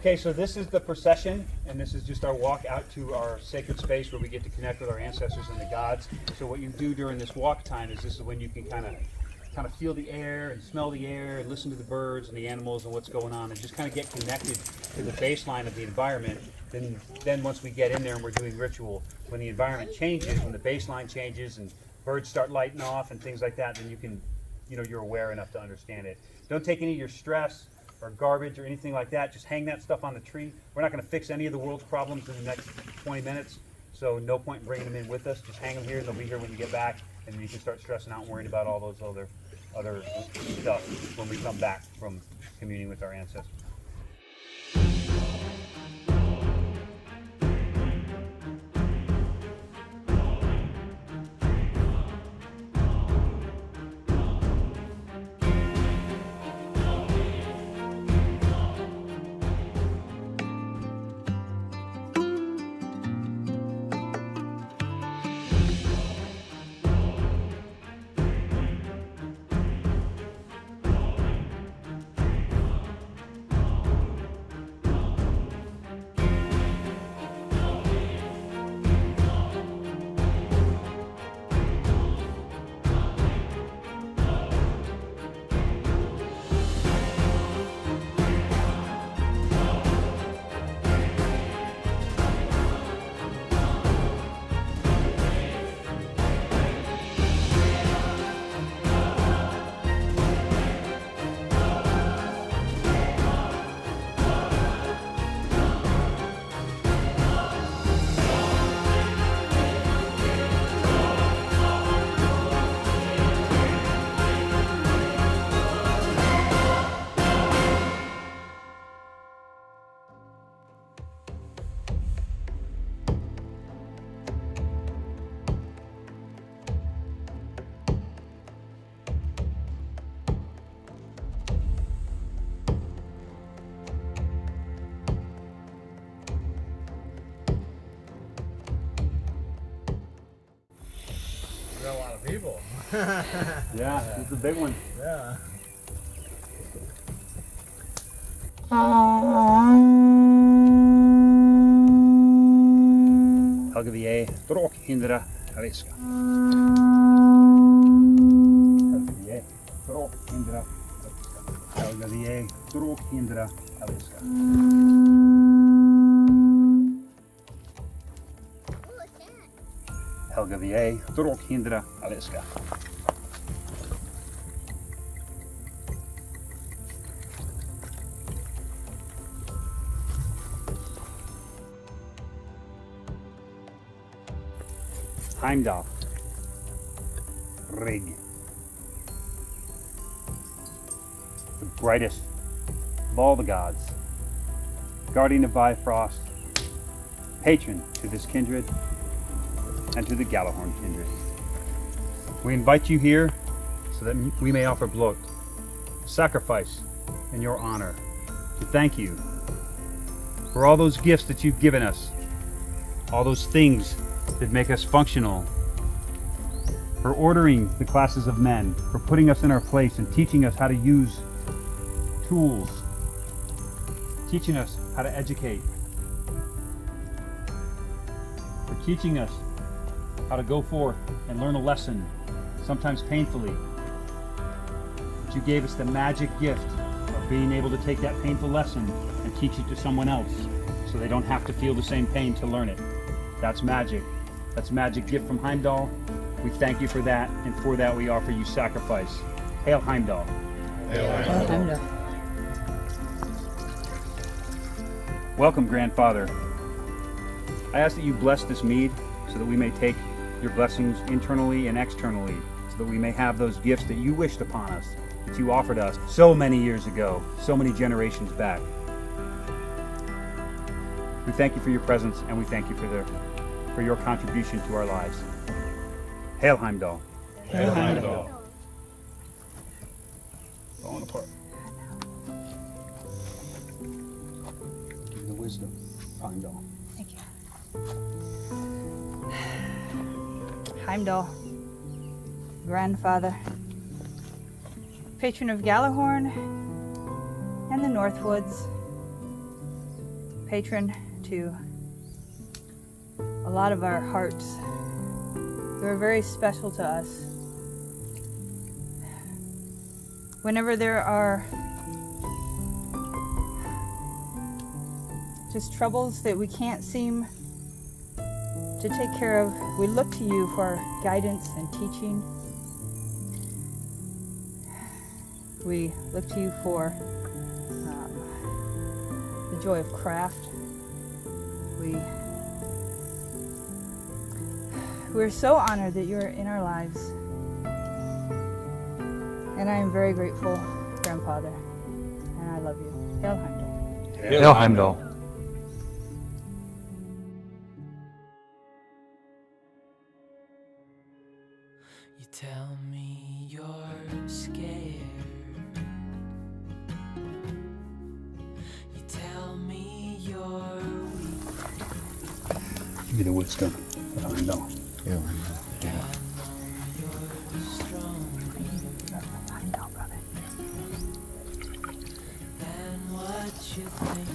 Okay, so this is the procession, and this is just our walk out to our sacred space where we get to connect with our ancestors and the gods. So what you do during this walk time is this is when you can kind of feel the air and smell the air and listen to the birds and the animals and what's going on and just kind of get connected to the baseline of the environment. Then once we get in there and we're doing ritual, when the environment changes, when the baseline changes and birds start lighting off and things like that, then you can, you're aware enough to understand it. Don't take any of your stress or garbage or anything like that. Just hang that stuff on the tree. We're not going to fix any of the world's problems in the next 20 minutes, so no point in bringing them in with us. Just hang them here, and they'll be here when you get back, and then you can start stressing out and worrying about all those other stuff when we come back from communing with our ancestors. A lot of people. Yeah, this is a big one. Yeah. Helga vi är dråkhindra ariska. Helga vi är dråkhindra ariska. Helga vi är dråkhindra ariska. Helga vi är dråkhindra ariska. Heimdall. Rig. The brightest of all the gods. Guardian of Bifrost. Patron to this kindred and to the Gjallarhorn kindred. We invite you here so that we may offer blot, sacrifice in your honor, to thank you for all those gifts that you've given us, all those things that make us functional, for ordering the classes of men, for putting us in our place and teaching us how to use tools, teaching us how to educate, for teaching us how to go forth and learn a lesson, sometimes painfully. But you gave us the magic gift of being able to take that painful lesson and teach it to someone else so they don't have to feel the same pain to learn it. That's magic. That's a magic gift from Heimdall. We thank you for that, and for that we offer you sacrifice. Hail Heimdall. Hail Heimdall. Welcome, Grandfather. I ask that you bless this mead so that we may take your blessings internally and externally, so that we may have those gifts that you wished upon us, that you offered us so many years ago, so many generations back. We thank you for your presence, and we thank you for your contribution to our lives. Hail Heimdall. Hail Heimdall. Falling apart. Give me the wisdom, Heimdall. Thank you. Heimdall, grandfather, patron of Gjallarhorn and the Northwoods, patron to a lot of our hearts. They're very special to us. Whenever there are just troubles that we can't seem to take care of, we look to you for guidance and teaching. We look to you for the joy of craft. We're so honored that you're in our lives. And I am very grateful, Grandfather. And I love you. Hail Heimdall. Hail Heimdall. You tell me you're scared. You tell me you're weak. Give me the wisdom of Heimdall. I know you're strong. Heimdall, brother. And what you think.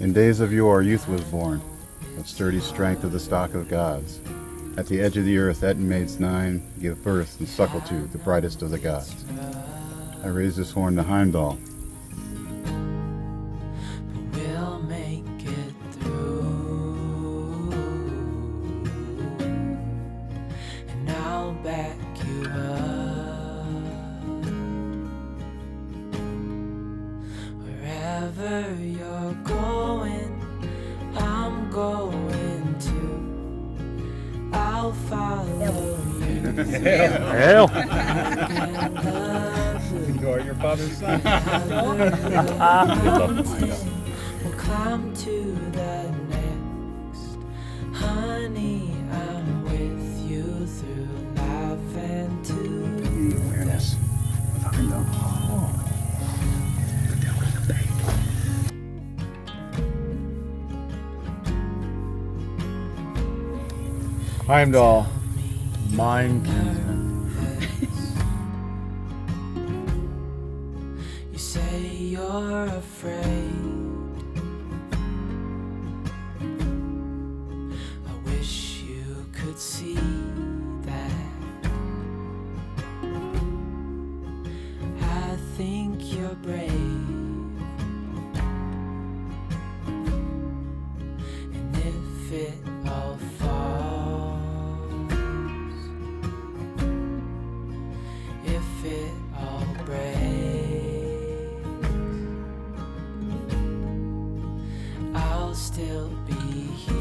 In days of yore, youth was born, of sturdy strength of the stock of gods. At the edge of the earth, Etten maids 9 give birth and suckle to the brightest of the gods. I raise this horn to Heimdall. But we'll make it through. And I'll back you up. Wherever you're going, I'm going to. I'll follow you. Hail. And love you. You are your father's son. We'll climb to the next. Honey, I'm with you through life and to. The awareness of Heimdall. Heimdall, mine kinsman. You say you're afraid. I wish you could see that. I think you're brave. And if it all falls, if it all breaks, I'll still be here.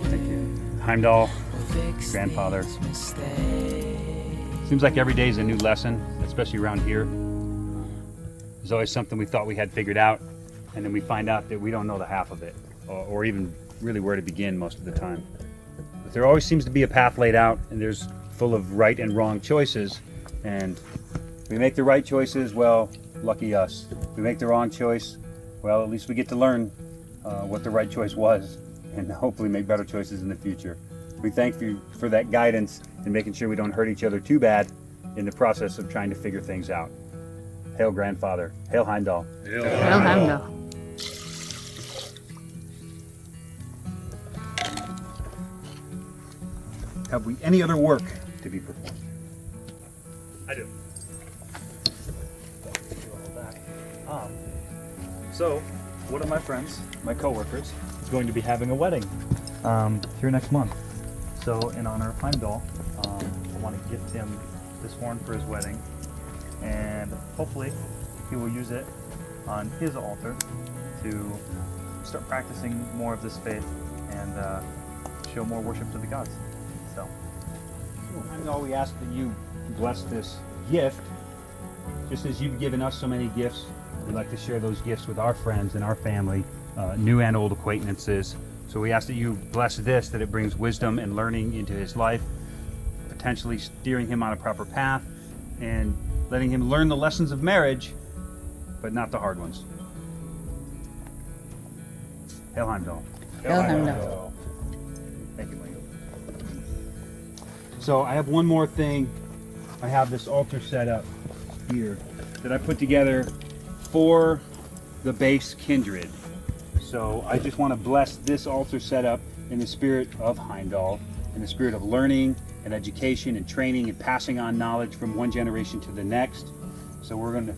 Thank you. Heimdall, Fix grandfather. these mistakes. Seems like every day is a new lesson, especially around here. There's always something we thought we had figured out, and then we find out that we don't know the half of it, or even really where to begin most of the time. But there always seems to be a path laid out, and there's full of right and wrong choices. And if we make the right choices, well, lucky us. If we make the wrong choice, well, at least we get to learn what the right choice was, and hopefully make better choices in the future. We thank you for that guidance and making sure we don't hurt each other too bad in the process of trying to figure things out. Hail Grandfather. Hail Heimdall. Hail Heimdall. Have we any other work to be performed? I do. So, one of my friends, my coworkers, is going to be having a wedding here next month. So, in honor of Heimdall, I want to gift him this horn for his wedding, and hopefully he will use it on his altar to start practicing more of this faith and show more worship to the gods. So, Heimdall, we ask that you bless this gift, just as you've given us so many gifts. We'd like to share those gifts with our friends and our family, new and old acquaintances. So we ask that you bless this, that it brings wisdom and learning into his life, potentially steering him on a proper path, and letting him learn the lessons of marriage, but not the hard ones. Hail Heimdall. Hail Heimdall. Thank you, Michael. So I have one more thing. I have this altar set up, here that I put together for the base kindred. So I just want to bless this altar setup in the spirit of Heimdall, in the spirit of learning and education and training and passing on knowledge from one generation to the next. So we're going to,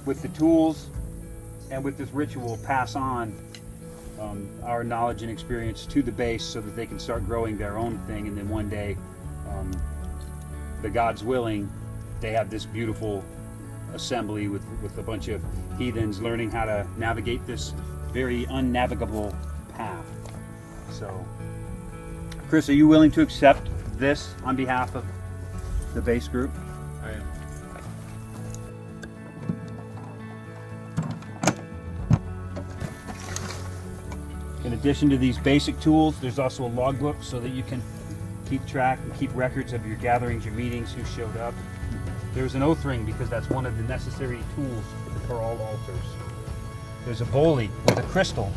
with the tools and with this ritual, pass on our knowledge and experience to the base so that they can start growing their own thing, and then one day, the gods willing, they have this beautiful assembly with a bunch of heathens learning how to navigate this very unnavigable path. So, Chris, are you willing to accept this on behalf of the base group? I am. In addition to these basic tools, there's also a logbook so that you can keep track and keep records of your gatherings, your meetings, who showed up. There's an oath ring because that's one of the necessary tools for all altars. There's a boli with a crystal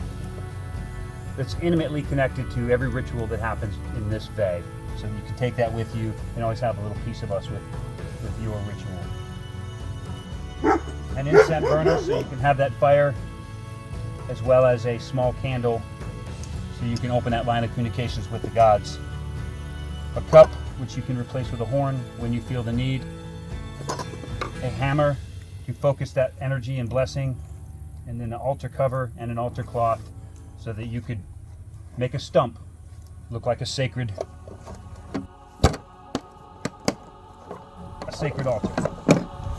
that's intimately connected to every ritual that happens in this Vey. So you can take that with you and always have a little piece of us with your ritual. An incense burner so you can have that fire, as well as a small candle so you can open that line of communications with the gods. A cup, which you can replace with a horn when you feel the need. A hammer to focus that energy and blessing. And then an altar cover and an altar cloth so that you could make a stump look like a sacred altar.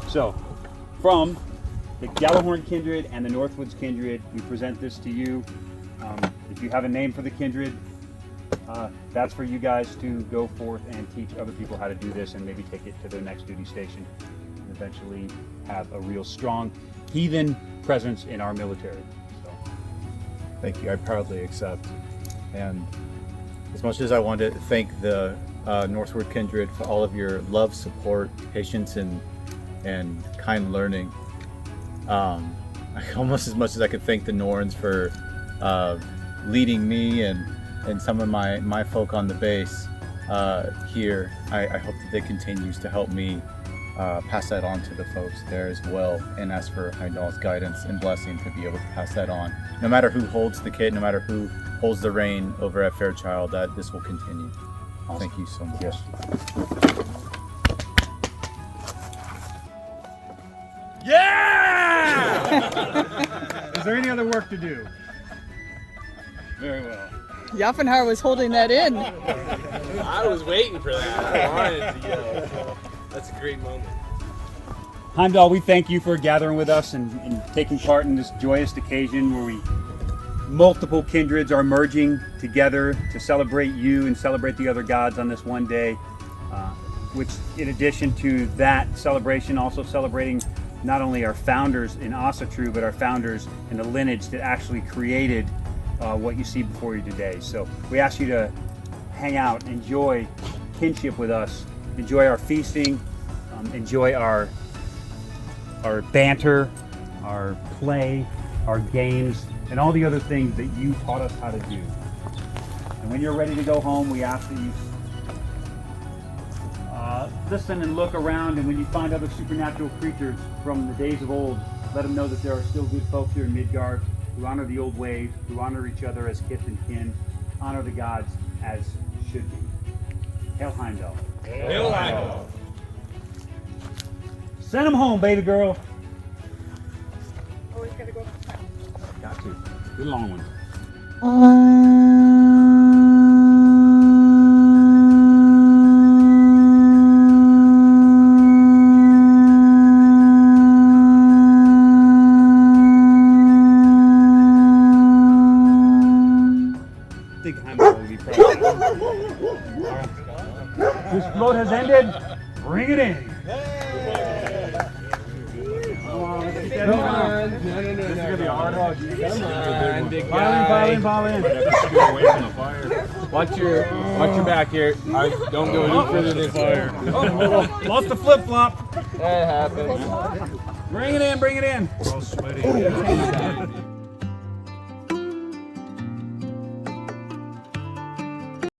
So, from the Gallahorn kindred and the Northwoods kindred, we present this to you. If you have a name for the kindred, that's for you guys to go forth and teach other people how to do this and maybe take it to their next duty station and eventually have a real strong heathen presence in our military. So. Thank you. I proudly accept. And as much as I want to thank the Northward Kindred for all of your love, support, patience, and kind learning, almost as much as I could thank the Norns for leading me and some of my folk on the base here, I hope that they continues to help me pass that on to the folks there as well, and ask for Heimdall's guidance and blessing to be able to pass that on. No matter who holds the kit, no matter who holds the reign over at Fairchild, that this will continue. Awesome. Thank you so much. Yes. Yeah! Is there any other work to do? Very well. Jaffenhar was holding that in. I was waiting for that. I wanted to yell. So that's a great moment. Heimdall, we thank you for gathering with us and taking part in this joyous occasion where multiple kindreds are merging together to celebrate you and celebrate the other gods on this one day, which in addition to that celebration, also celebrating not only our founders in Asatru, but our founders in the lineage that actually created what you see before you today. So we ask you to hang out, enjoy kinship with us, enjoy our feasting, enjoy our banter, our play, our games, and all the other things that you taught us how to do. And when you're ready to go home, we ask that you listen and look around, and when you find other supernatural creatures from the days of old, let them know that there are still good folk here in Midgard who honor the old ways, who honor each other as kith and kin, honor the gods as should be. Hail Heimdall. Hail Heimdall. Send them home, baby girl. Always gotta go. Got to. Good long one. I think Heimdall will be proud of that. All right. This float has ended. Bring it in. Come on. No. This is gonna be a hard hug. Come on, big Ball in, guy. ball in. Watch your back here. Don't go any further than fire. Lost the flip flop. That happens. Bring it in, bring it in. All sweaty.